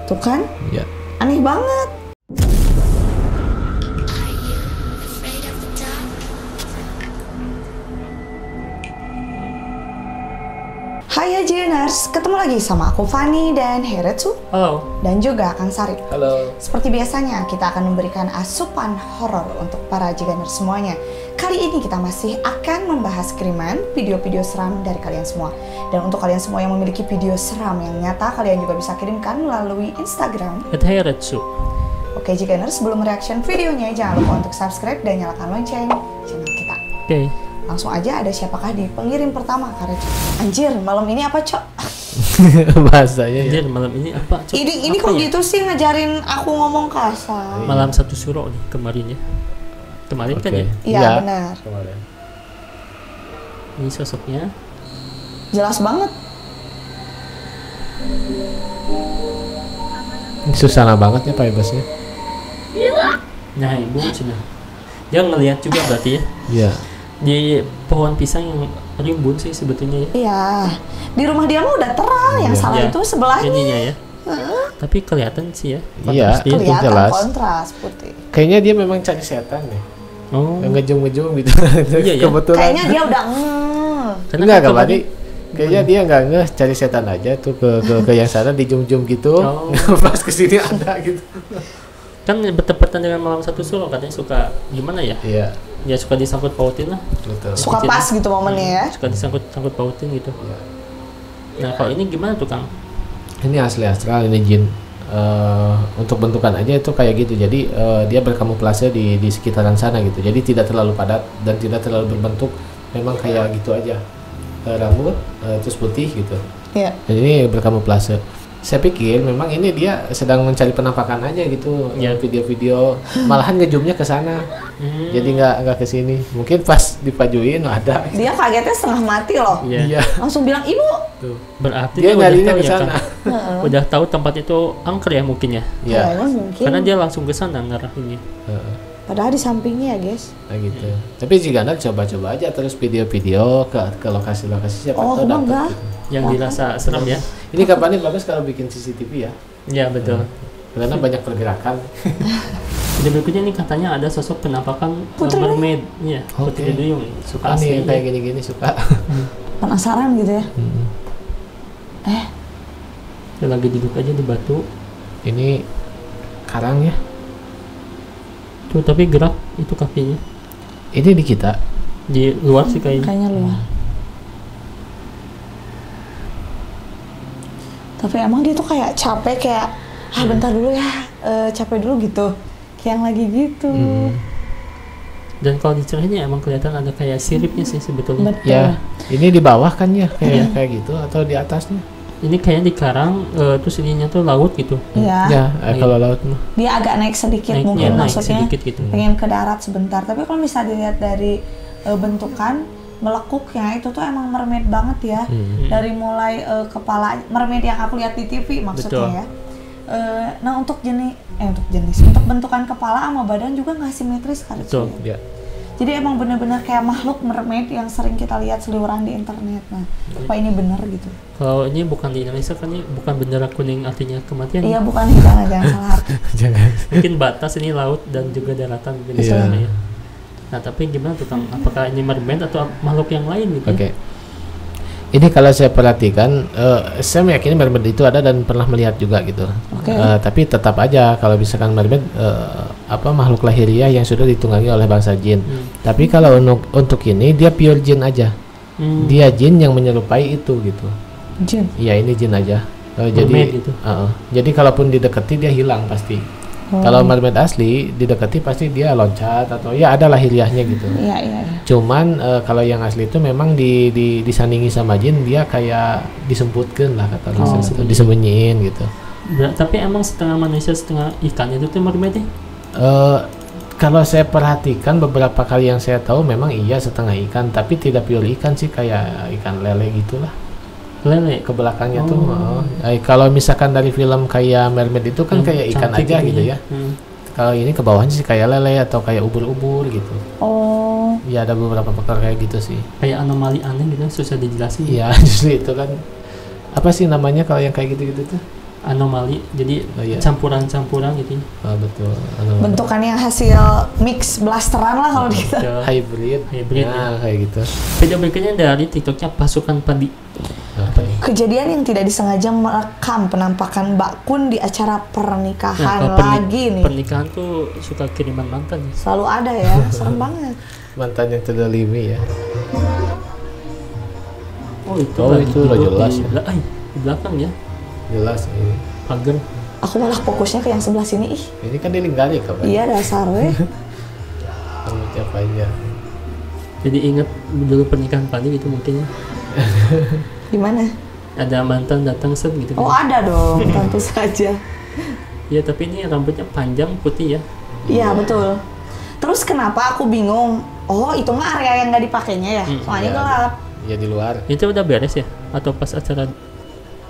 Tuh kan? Ya. Aneh banget. Hai Ajianers, ketemu lagi sama aku Fani dan Heretsu. Halo. Dan juga Kang Sarip. Halo. Seperti biasanya, kita akan memberikan asupan horor untuk para Ajianers semuanya. Kali ini kita masih akan membahas kiriman video-video seram dari kalian semua. Dan untuk kalian semua yang memiliki video seram yang nyata, kalian juga bisa kirimkan melalui Instagram Heretsu. Oke Ajianers, sebelum reaction videonya, jangan lupa untuk subscribe dan nyalakan lonceng channel kita. Oke. Langsung aja, ada siapakah di pengirim pertama, Karet? Anjir, malam ini apa, Cok? Bahasanya ya. Jadi malam ini apa? Cok? Ini Apa kok ya? gitu sih ngajarin aku ngomong kasar? Malam satu suro nih kemarin ya. Kemarin kan ya. Iya, Ya. benar. Kemarin. Ini sosoknya. Jelas banget. Ini susana banget ya Pak Ibasnya. Nah, ibu cina. Dia ngelihat juga berarti ya. Iya. Di pohon pisang yang rimbun sih sebetulnya ya. Iya. Di rumah dia mah udah terang, yang Iya. salah Ya, itu sebelahnya. ininya ya. Tapi kelihatan sih ya. Iya. Kontras dia. Itu Kelihatan jelas. kontras putih. Kayaknya dia memang cari setan deh. Oh. Ngejum-ngejum gitu. Iya, ya. Kebetulan. Kayaknya dia udah Karena Enggak, kan Badi. Kayaknya dia nggak ngeh cari setan aja tuh ke yang sana dijum-jum gitu. Oh. Pas kesini ada gitu. kan bertepatan dengan malam satu suro katanya suka gimana ya? Iya, Ya suka disangkut pautin lah. betul. suka pas gitu momennya ya. Suka disangkut pautin gitu. Iya. Nah, kalau ini gimana tuh, Kang? Ini asli astral, ini jin. Untuk bentukan aja itu kayak gitu. Jadi dia berkamuflase di sekitaran sana gitu. Jadi tidak terlalu padat dan tidak terlalu berbentuk. Memang kayak gitu aja. Rambut terus putih gitu. Iya. Dan ini berkamuflase. Saya pikir memang ini dia sedang mencari penampakan aja gitu. Iya. Video-video malahan ngejumnya ke sana. Hmm. Jadi nggak ke sini. Mungkin pas dipajuin ada. Dia kagetnya setengah mati loh. Iya. Langsung bilang, "Ibu." Tuh. Berarti Dia udah nyarinya tahu ke ya, sana. Kang? Udah tahu tempat itu angker ya mungkin ya. Iya. Kayaknya mungkin. Karena dia langsung ke sana ngarahinnya. Heeh. Padahal di sampingnya ya, guys. Nah gitu. Tapi jika Anda coba-coba aja terus video-video ke lokasi-lokasi siapa Oh, tahu emang dapat. enggak? Gitu. Yang dirasa serem ya. Ini kapan nih bagus kalau bikin CCTV ya? Ya betul. Karena banyak pergerakan. Jadi berikutnya ini katanya ada sosok penampakan Putri mermaid. Iya, Oke. Putri Duyung. Suka Suka nih asli. kayak gini-gini suka. Penasaran gitu ya. Dia lagi duduk aja di batu. Ini karang ya. Tuh tapi gerak itu kakinya. Ini di kita. Di luar sih kayaknya. Kayaknya luar. Tapi emang dia tuh kayak capek, kayak bentar dulu ya, capek dulu gitu, kayak yang lagi gitu. Dan kalau dicerahinnya emang kelihatan ada kayak siripnya sih sebetulnya. Betul. Ya, ini di bawah kan ya kayak gitu atau di atasnya? Ini kayaknya di karang terus ininya tuh laut gitu. Iya. Ya, Iya. kalau laut mah. Dia agak naik sedikit Naiknya mungkin naik maksudnya sedikit gitu. pengen ke darat sebentar. Tapi kalau misalnya dilihat dari bentukan melekuknya itu tuh emang mermaid banget ya. Dari mulai kepala mermaid yang aku lihat di TV maksudnya Betul. ya. Nah untuk untuk bentukan kepala sama badan juga nggak simetris kan. Betul. Ya. Jadi emang bener-bener kayak makhluk mermaid yang sering kita lihat seliweran di internet. Nah, apa ini bener gitu? Kalau ini bukan di Indonesia kan ini bukan bendera kuning artinya kematian. Iya bukan, jangan salah arti. Jangan. Mungkin batas ini laut dan juga daratan mungkin di Iya. sana ya. Nah tapi gimana tuh Kang? Apakah ini mermaid atau makhluk yang lain gitu? Oke. Ini kalau saya perhatikan, saya meyakini mermaid itu ada dan pernah melihat juga gitu. Oke. Tapi tetap aja kalau misalkan mermaid makhluk lahiriah yang sudah ditunggangi oleh bangsa jin. Tapi kalau untuk ini dia pure jin aja. Dia jin yang menyerupai itu gitu. Jin. Iya ini jin aja. Jadi Mermaid gitu. jadi kalaupun didekati dia hilang pasti. Kalau mermaid asli didekati pasti dia loncat atau ya ada lahiriahnya gitu. Iya. Cuman kalau yang asli itu memang disandingi sama jin, dia kayak disemputkan lah kata orang sana, disembunyiin gitu. Tapi emang setengah manusia setengah ikan itu tuh mermaid ya? Kalau saya perhatikan beberapa kali yang saya tahu memang iya setengah ikan, tapi tidak pure ikan sih, kayak ikan lele gitulah. Lele. Ke belakangnya tuh. Kalau misalkan dari film kayak mermaid itu kan kayak ikan Cantik aja gitu gitu ya. Kalau ini ke bawahnya sih kayak lele atau kayak ubur-ubur gitu. Oh. Ya ada beberapa pakar kayak gitu sih. Kayak anomali aneh gitu susah dijelasin. Iya justru itu kan apa sih namanya kalau yang kayak gitu-gitu tuh? anomali, jadi iya. campuran-campuran gitu. Betul. Bentukannya hasil mix blasteran lah kalau kita. Hybrid. Ya. Kayak gitu. Video berikutnya dari TikToknya Pasukan Padi. Apa nih? Kejadian yang tidak disengaja merekam penampakan Mbak Kun di acara pernikahan kalau lagi nih. Pernikahan tuh suka kiriman mantan ya. Selalu ada ya, serem banget. Mantan yang terdolimi ya. Oh itu udah jelas ya. Di belakang ya. Jelas ini. Pagar. Aku malah fokusnya ke yang sebelah sini. Ih, Ini kan dilinggali kapan? iya dasar weh. Rambutnya panjang. Jadi ingat dulu pernikahan Padi gitu mungkin ya. Gimana? Ada mantan datang set gitu. Oh ada dong, tentu saja. Ya tapi ini rambutnya panjang putih ya. Iya betul. Terus kenapa aku bingung? Oh itu mah area yang nggak dipakainya ya? Soalnya Iya. gelap. Ya di luar. Itu udah beres ya? Atau pas acara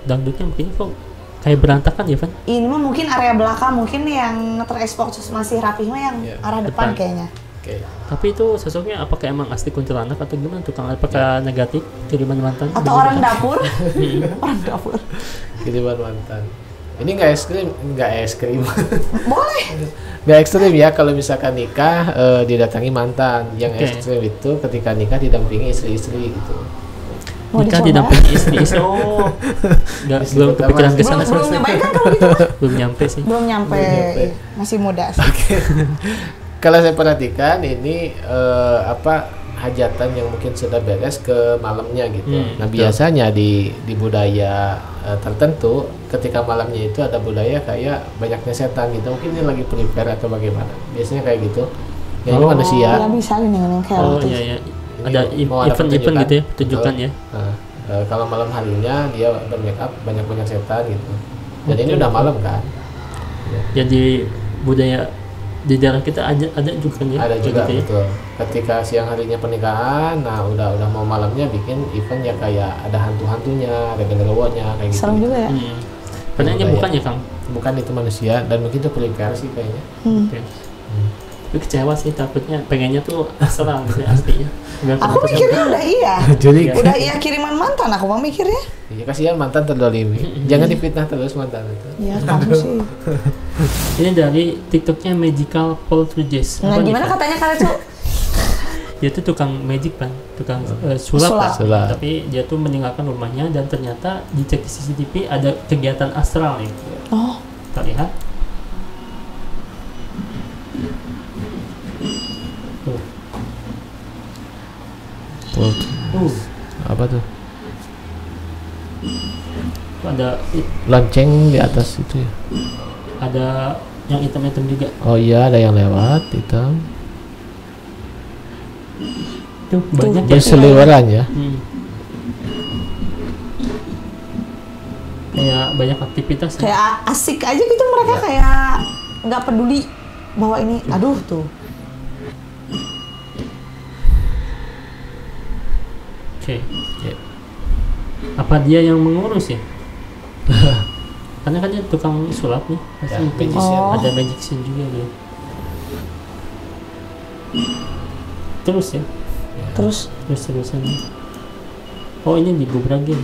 dangdutnya mungkin kok kayak berantakan ya Van? Ini mah mungkin area belakang, mungkin yang terekspos masih rapih mah yang Iya. arah depan Depan. kayaknya. Oke. Tapi itu sosoknya apakah emang asli kuntilanak atau gimana tukang? Apakah negatif kiriman mantan? Atau orang dapur? Orang dapur. Kiriman mantan. Ini nggak es krim. Boleh. Nggak ekstrim ya kalau misalkan nikah didatangi mantan. Yang Oke. ekstrim itu ketika nikah didampingi istri-istri gitu. Mau Nikah dicoba? didampingi istri. Oh, nggak Istri belum pertama. kepikiran ke Belum, sana belum sama nyobain kan kalau gitu? belum nyampe sih. Belum nyampe. Masih muda. Kalau saya perhatikan ini hajatan yang mungkin sudah beres ke malamnya gitu. Nah betul. biasanya di budaya tertentu ketika malamnya itu ada budaya kayak banyaknya setan gitu. Mungkin ini lagi prepare atau bagaimana. Biasanya kayak gitu. Ya ini Oh. manusia. Ya bisa nih yang kayak Oh gitu. iya iya. Ini Ada mau ada event-event gitu ya, Betul. tunjukkan ya. Nah, kalau malam harinya dia bermake up banyak setan gitu. Dan ini Betul. udah malam kan. Jadi budaya di daerah kita ada juga ya. Ada kayak juga gitu ya. betul. Ketika siang harinya pernikahan, nah udah mau malamnya bikin event ya kayak ada hantu-hantunya, ada genderuwonya kayak gitu. Serem juga ya. Padahal Budaya. bukan ya Kang. Bukan itu manusia dan mungkin itu prepare sih kayaknya. Oke. Tapi kecewa sih takutnya pengennya tuh asal gitu ya, aslinya. Nggak Aku kenapa mikirnya udah iya. Jadi Udah iya kiriman mantan aku mah mikirnya. ya kasihan mantan terdolimi. Jangan difitnah terus mantan itu. Ya kamu sih. Ini dari TikToknya Magical Poltergeist. Nah Apa nih, gimana Kang? katanya kalian tuh? Dia tuh tukang magic kan, tukang sulap Sulap. kan. Sulap. Tapi dia tuh meninggalkan rumahnya dan ternyata dicek di CCTV ada kegiatan astral nih. Oh, Kita lihat. Tuh. Apa tuh? Tuh ada Lonceng di atas itu ya. ada yang hitam-hitam juga. Oh iya ada yang lewat hitam. Tuh banyak Dia seliweran ya. Kayak banyak aktivitas ya. kayak asik aja gitu mereka kayak nggak peduli bahwa ini. Aduh tuh. Oke. Oke. Apa dia yang mengurus ya? Karena kan dia tukang sulap nih. Pasti Ya, mungkin magician. ada magician juga gitu. Terus ya, Terus terusan. Oh ini digubragin.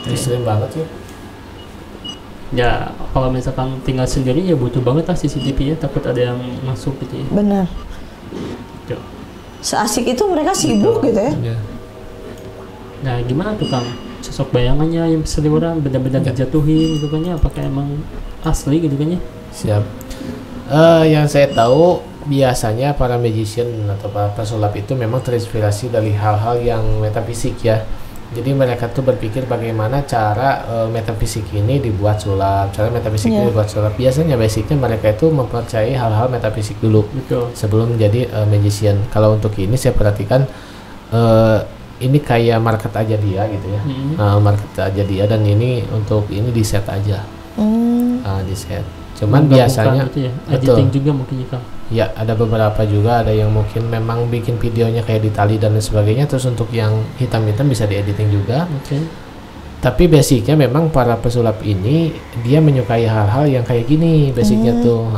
Ekstrim banget ya. Ya kalau misalkan tinggal sendiri ya butuh banget lah CCTV ya, takut ada yang masuk gitu ya. bener. Tuh. Seasik itu mereka sibuk gitu ya. Ya. Nah gimana tuh Kang? Sosok bayangannya yang seliweran, benda-benda dijatuhin gitu kan ya, apakah emang asli gitu kan ya? Siap. Yang saya tahu biasanya para magician atau para pesulap itu memang terinspirasi dari hal-hal yang metafisik ya. Jadi mereka tuh berpikir bagaimana cara metafisik ini dibuat sulap, cara metafisik ini Iya. dibuat sulap. Biasanya basicnya mereka itu mempercayai hal-hal metafisik dulu Betul. sebelum menjadi magician. Kalau untuk ini saya perhatikan ini kayak market aja dia gitu ya. Market aja dia dan ini untuk ini di set aja, di set. Cuman biasanya gitu ya, betul. editing juga mungkin ya Kang. Ya, ada beberapa juga, ada yang mungkin memang bikin videonya kayak ditali dan lain sebagainya. Terus untuk yang hitam-hitam bisa diediting juga. Oke. Tapi basicnya memang para pesulap ini dia menyukai hal-hal yang kayak gini basicnya tuh.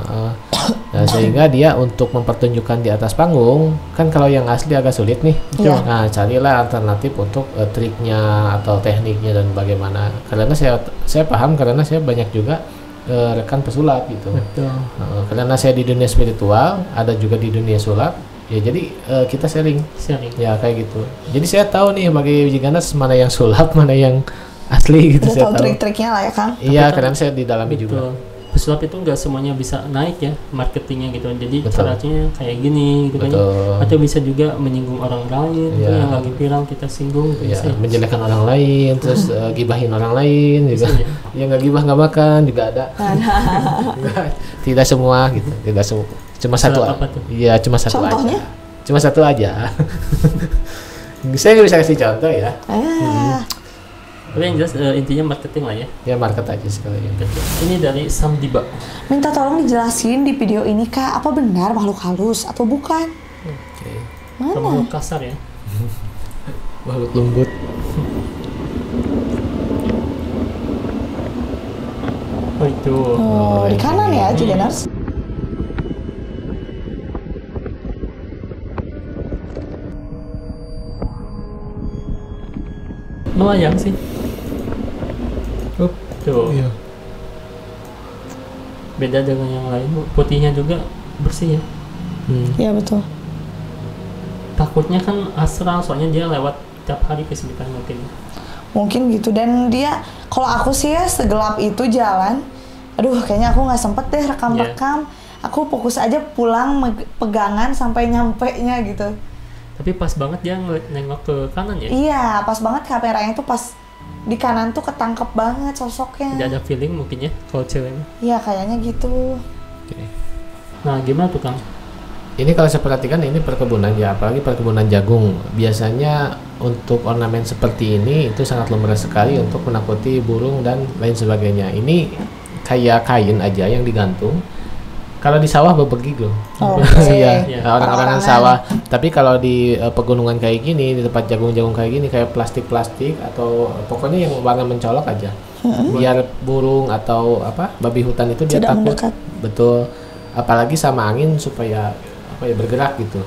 Nah, sehingga dia untuk mempertunjukkan di atas panggung kan kalau yang asli agak sulit nih. Iya. Nah, carilah alternatif untuk triknya atau tekniknya dan bagaimana. Karena saya paham karena saya banyak juga rekan pesulap gitu. Betul. Karena saya di dunia spiritual, ada juga di dunia sulap. Ya jadi kita sharing. Ya kayak gitu. Jadi saya tahu nih bagi Jiganas mana yang sulap, mana yang asli gitu. Udah Saya tahu tahu. trik-triknya lah ya Kang. Iya, Tapi kan- karena saya didalami juga. Betul. Pesulap itu nggak semuanya bisa naik ya marketingnya gitu. Jadi Betul. caranya kayak gini gitu kan. Betul. Atau bisa juga menyinggung orang lain gitu, Iya. yang lagi viral kita singgung gitu. Ya, Bisa ya? menjelekkan orang lain, terus gibahin orang lain juga. Bisa ya? Ya nggak gibah nggak makan juga ada. Nggak, tidak semua gitu, tidak semua. Cuma satu. Pesulap apa tuh? Iya, cuma satu Contohnya? aja. Cuma satu aja. Saya nggak bisa kasih contoh ya. Tapi yang jelas intinya marketing lah ya. Ya market aja sekalian. Betul. Ini dari Samdiba. Minta tolong dijelasin di video ini Kak, apa benar makhluk halus atau bukan? Oke. Kamu kasar ya. Makhluk lembut. Oh itu. Oh, di kanan ya Jiganers. Melayang sih. Tuh. Iya. Beda dengan yang lain. Putihnya juga bersih ya. Iya betul. Takutnya kan astral, soalnya dia lewat tiap hari kesulitan mungkin. Mungkin gitu, dan dia kalau aku sih ya segelap itu jalan, aduh kayaknya aku nggak sempet deh rekam-rekam. Aku fokus aja pulang pegangan sampai nyampe nya gitu. Tapi pas banget dia nengok ke kanan ya. Iya, pas banget kameranya tuh pas di kanan tuh ketangkep banget sosoknya. Tidak ada feeling mungkin ya kalau ceweknya. Iya kayaknya gitu. Oke. Nah gimana tuh Kang? Ini kalau saya perhatikan ini perkebunan ya, apalagi perkebunan jagung. Biasanya untuk ornamen seperti ini itu sangat lumrah sekali untuk menakuti burung dan lain sebagainya. Ini kayak kain aja yang digantung. Kalau di sawah begitu. Oh, Iya, Iya. orang-orangan sawah. Tapi kalau di pegunungan kayak gini, di tempat jagung-jagung kayak gini, kayak plastik-plastik atau pokoknya yang warna mencolok aja. Biar burung atau apa babi hutan itu dia Tidak takut. mendekat. Betul. Apalagi sama angin supaya apa ya bergerak gitu.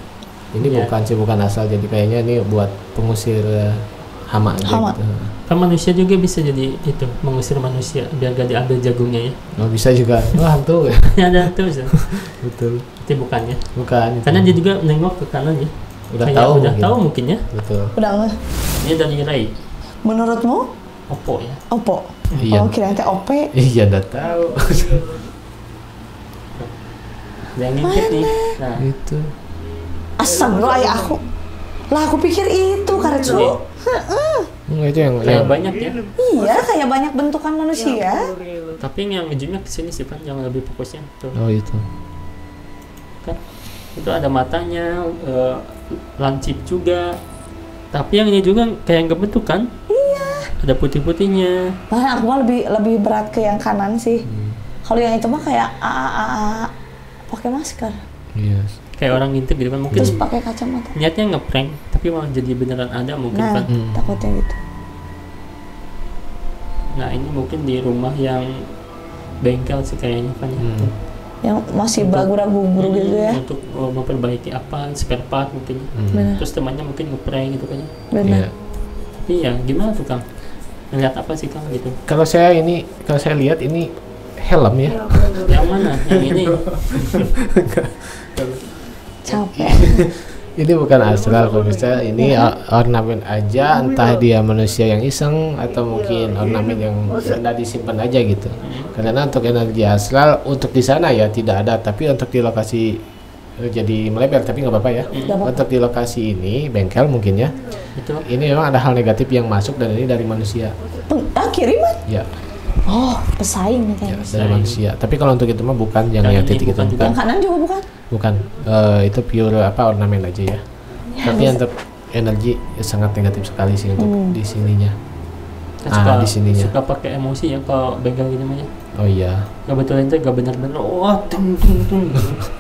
Ini Iya. bukan asal, jadi kayaknya ini buat pengusir hama aja Hama. gitu. Kan manusia juga bisa jadi itu, mengusir manusia biar gak diambil jagungnya ya. Oh, bisa juga. Wah, hantu ya. Ini ada tuh Zan. Betul. Tapi bukannya. Bukan. itu. Karena dia juga nengok ke kanan ya. udah Kayak tahu udah mungkin. tahu mungkin ya. Betul. Udah nggak? Ini dari Ray. Menurutmu Oppo ya. Oppo? Iya. Oh kirain teh OP. Iya, udah tahu. Yang ngintip nih. Nah, Itu. Asam lo ayah aku. Lah aku pikir itu karetsu. Itu yang kayak banyak ya. Iya kayak banyak bentukan manusia. Tapi yang ujungnya ke sini sih Pan, yang lebih fokusnya tuh. Oh, itu. Kan itu ada matanya, lancip juga. Tapi yang ini juga kayak nggak bentuk kan? Iya. Ada putih-putihnya. Nah aku mah lebih berat ke yang kanan sih. Kalau yang itu mah kayak pakai masker, Iya. Kayak orang ngintip gitu kan, mungkin terus pakai kacamata. niatnya ngeprank, tapi malah jadi beneran ada mungkin Nah kan. takutnya gitu. Nah ini mungkin di rumah yang bengkel sih kayaknya Pan ya. Yang masih Untuk- beragu-ragu gitu ya. Untuk memperbaiki apa, spare part mungkin. Benar, Terus temannya mungkin ngeprank gitu kan ya. benar. Iya. Tapi ya gimana tuh Kang? Ngeliat apa sih Kang gitu? Kalau saya lihat ini helm ya. Yang mana? Yang ini? Capek. Ini bukan astral pemirsa, ini ornamen aja, entah dia manusia yang iseng atau mungkin ornamen yang sudah disimpan aja gitu. Karena untuk energi astral untuk di sana ya tidak ada, tapi untuk di lokasi jadi melebar tapi nggak apa-apa ya. Nggak apa-apa. Untuk di lokasi ini bengkel mungkin ya. Itu Ini memang ada hal negatif yang masuk dan ini dari manusia. Kiriman? Ya, Oh pesaing nih ya kayaknya. dari manusia. Tapi kalau untuk itu mah bukan yang Yang yang ini titik itu bukan juga. bukan. Yang kanan juga bukan? Bukan. Itu pure apa ornamen aja ya. Tapi untuk energi sangat negatif sekali sih untuk di sininya. kan di sininya. suka pakai emosi ya kalau bengkel gini mah ya. Oh iya. Gak betul itu gak benar-benar. Wah, tung tung tung.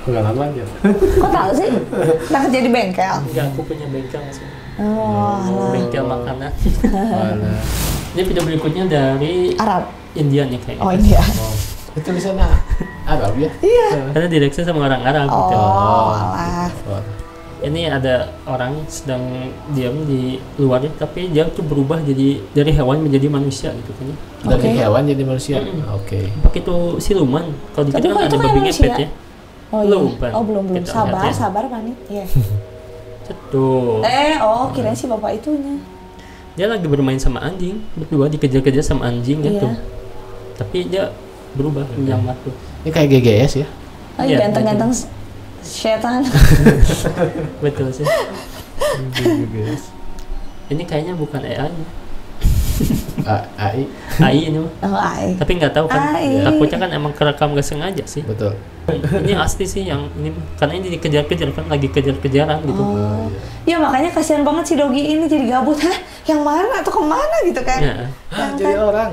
Pengalaman ya. Kok tahu sih? Nah kerja di bengkel. Enggak, aku punya bengkel sih. Oh, alah. Bengkel makanan. Mana? Ini video berikutnya dari Arab. Indian ya kayaknya. Oh iya. Oh, itu tulisannya Arab ya? Iya. Karena direksi sama orang Arab gitu. Oh, alah. Oh. Ini ada orang sedang diam di luar ya, tapi dia tuh berubah jadi dari hewan menjadi manusia gitu kan. Dari Oke. hewan jadi manusia. Mm-mm. Oke. Pakai itu siluman. Kalau di Tapi kita kok kan itu ada kayak babi manusia? ngepet ya. Oh iya. Belum, Pan. Oh belum. Kita Sabar, lihat ya. sabar Pani. Iya. Tuh. Oh kirain sih bapak itunya. Dia lagi bermain sama anjing, berdua dikejar-kejar sama anjing Iya. gitu. Tapi dia berubah menyamar tuh. Ini kayak GGS ya? Oh iya, Iya, ganteng-ganteng setan. Betul sih. GGS. Ini kayaknya bukan AI. AI. AI ini mah. Oh ai. Tapi nggak tahu kan. AI. Takutnya kan emang kerekam nggak sengaja sih. Betul. Ini asli sih yang ini karena ini dikejar-kejar kan lagi kejar-kejaran gitu. Oh. Ya makanya kasihan banget si Dogi ini jadi gabut. Hah? Yang mana atau kemana gitu kan? Ya. Yang Jadi kan- orang.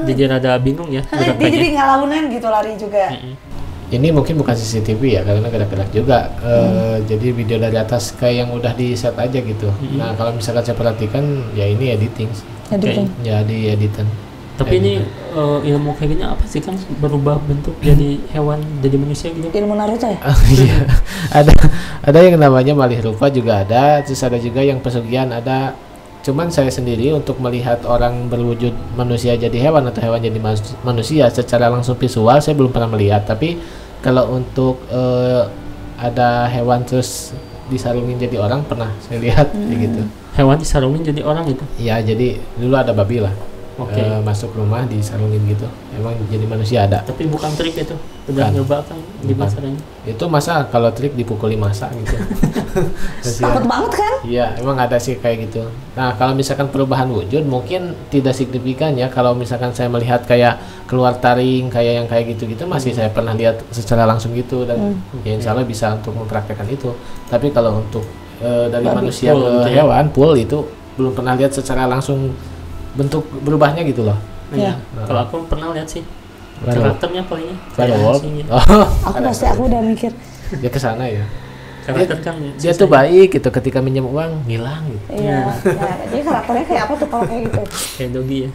Jadi rada bingung ya Hah, dia jadi gerakannya. ngalaunan gitu lari juga. Mm-mm. Ini mungkin bukan CCTV ya, karena gerak-gerak juga. Jadi video dari atas kayak yang udah di set aja gitu. Nah kalau misalkan saya perhatikan, ya ini editing, Editing. ya di editan. Tapi ini ilmu kayak gini apa sih kan berubah bentuk jadi hewan jadi manusia gitu. Ilmu Naruto ya? Iya, ada yang namanya malih rupa juga ada, terus ada juga yang pesugihan ada. Cuman saya sendiri untuk melihat orang berwujud manusia jadi hewan atau hewan jadi manusia secara langsung visual saya belum pernah melihat. Tapi kalau untuk ada hewan terus disarungin jadi orang pernah saya lihat kayak gitu. Hewan disarungin jadi orang gitu. Ya jadi dulu ada babi lah. Oke. Masuk rumah disarungin gitu. Emang jadi manusia ada. Tapi bukan trik itu. Udah Bukan. nyoba kan gimana Bukan. caranya? Itu masa kalau trik dipukuli masa gitu. Kasihan. Takut banget kan? Iya, emang ada sih kayak gitu. Nah, kalau misalkan perubahan wujud mungkin tidak signifikan ya. Kalau misalkan saya melihat kayak keluar taring, kayak yang kayak gitu-gitu masih saya pernah lihat secara langsung gitu dan ya insya Allah bisa untuk mempraktekkan itu. Tapi kalau untuk dari Babi. manusia Full ke gitu ya. hewan, full itu belum pernah lihat secara langsung bentuk berubahnya gitu loh. Iya. Kalau aku pernah lihat sih Werewolf. karakternya palingnya Werewolf. aslinya. Oh, Aku udah mikir. dia ke sana ya. Karakter kan Dia tuh baik gitu ketika minjem uang ngilang gitu. Iya. Nah, jadi karakternya kayak apa tuh kalau kayak gitu? kayak Dogi ya.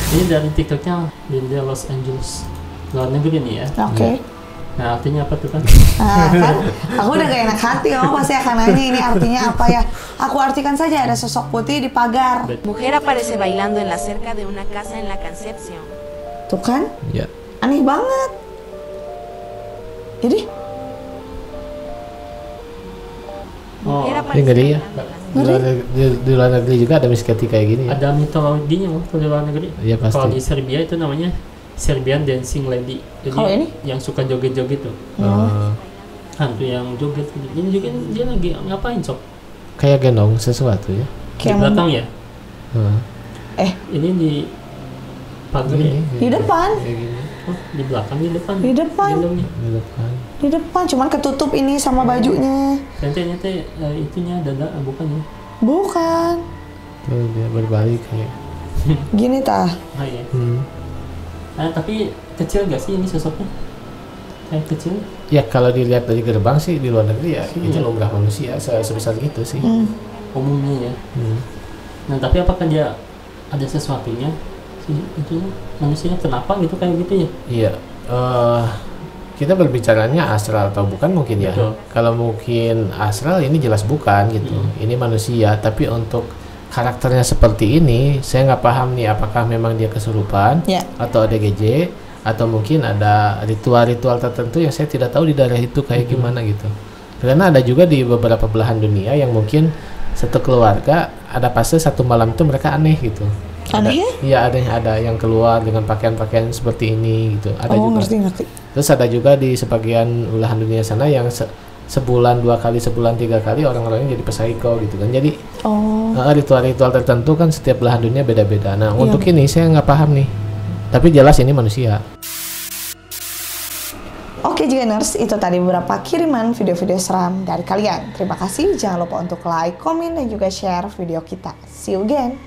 Ini dari TikToknya Linda Los Angeles luar negeri nih ya. Oke. Nah artinya apa tuh kan? Nah, kan aku udah gak enak hati, kamu pasti akan nanya ini artinya apa ya. Aku artikan saja, ada sosok putih di pagar. Mujer aparece bailando en la cerca de una casa en la Concepción. Tuh kan, Ya. aneh banget. Jadi, Oh, Mujer Ini aparece ngeri ya. bailando en la Di luar negeri juga ada misketi kayak gini ya. ada mitologinya loh kalau di luar negeri. Iya pasti. Kalau di Serbia itu namanya Serbian Dancing Lady. Jadi Kalau ini? yang suka joget-joget tuh. Hantu yang joget. Ini juga dia lagi ngapain sok? Kayak gendong sesuatu ya. Di kayak belakang ya? Heeh. Ini di pagar ya? Di depan. Kayak gini. Oh, di belakang, di depan. Di depan. Gendongnya. Di depan. Di depan, cuman ketutup ini sama bajunya. Nanti itunya dada, bukan ya? Bukan. Tuh dia berbalik kayak. Gini tah. Ah, iya. Hmm. Tapi kecil gak sih ini sosoknya? Kayak kecil? Ya kalau dilihat dari gerbang sih di luar negeri ya Iya. itu lumrah manusia sebesar gitu sih. Umumnya ya. Hmm. Nah tapi apakah dia ada sesuatunya? Itu manusianya kenapa gitu kayak gitu ya? Iya. Kita berbicaranya astral atau bukan mungkin ya. Betul. Kalau mungkin astral ini jelas bukan gitu. Ini manusia tapi untuk karakternya seperti ini saya nggak paham nih apakah memang dia kesurupan Ya. atau ada GJ atau mungkin ada ritual-ritual tertentu yang saya tidak tahu di daerah itu kayak gimana gitu. Karena ada juga di beberapa belahan dunia yang mungkin satu keluarga ada fase satu malam itu mereka aneh gitu. Aneh ya? Iya ada yang keluar dengan pakaian-pakaian seperti ini gitu. Ada Oh, juga. ngerti. Terus ada juga di sebagian belahan dunia sana yang sebulan 2 kali, sebulan 3 kali orang-orangnya jadi psycho gitu kan. Jadi Oh, ritual-ritual tertentu kan setiap belahan dunia beda-beda. Nah Iya. untuk ini saya nggak paham nih. Tapi jelas ini manusia. Oke Jigeners, itu tadi beberapa kiriman video-video seram dari kalian. Terima kasih, jangan lupa untuk like, komen, dan juga share video kita. See you again!